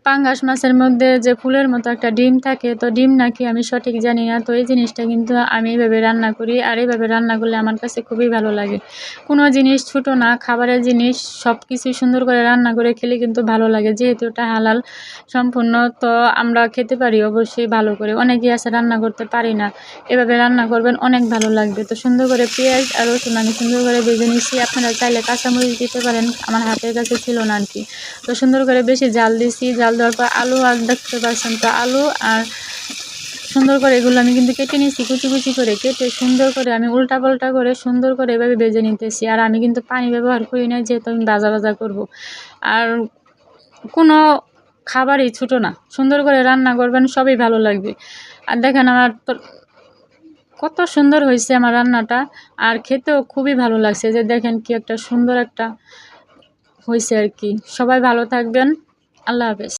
পাঙ্গাস মাছের মধ্যে যে ফুলের মতো একটা ডিম থাকে, তো ডিম নাকি আমি সঠিক জানি না। তো এই জিনিসটা কিন্তু আমি এইভাবে রান্না করি, আর এইভাবে রান্না করলে আমার কাছে খুবই ভালো লাগে। কোনো জিনিস ছোটো না, খাবারের জিনিস সব কিছুই সুন্দর করে রান্না করে খেলে কিন্তু ভালো লাগে, যেহেতু এটা হালাল সম্পূর্ণ, তো আমরা খেতে পারি অবশ্যই ভালো করে। অনেকেই আছে রান্না করতে পারি না, এভাবে রান্না করবেন অনেক ভালো লাগবে। তো সুন্দর করে পেঁয়াজ আর রসুন আমি সুন্দর করে ভেজে নিচ্ছি। আপনারা চাইলে কাঁচামরিচ দিতে পারেন, আমার হাতের কাছে ছিল না আর কি। তো সুন্দর করে বেশি জাল দিছি, জাল দেওয়ার পর আলু আর দেখতে পাচ্ছেন, তো আলু আর সুন্দর করে এগুলো আমি কিন্তু কেটে নিচ্ছি, কুচি কুচি করে কেটে সুন্দর করে আমি উল্টা পাল্টা করে সুন্দর করে এভাবে ভেজে নিতেছি। আর আমি কিন্তু পানি ব্যবহার করি না, যেহেতু আমি ভাজা ভাজা করবো। আর কোনো খাবারই ছোটো না, সুন্দর করে রান্না করবেন, সবই ভালো লাগবে। আর দেখেন আমার তো কত সুন্দর হয়েছে আমার রান্নাটা, আর খেতেও খুবই ভালো লাগছে। যে দেখেন কি একটা সুন্দর একটা হয়েছে আর কি। সবাই ভালো থাকবেন, আল্লাহ হাফেজ।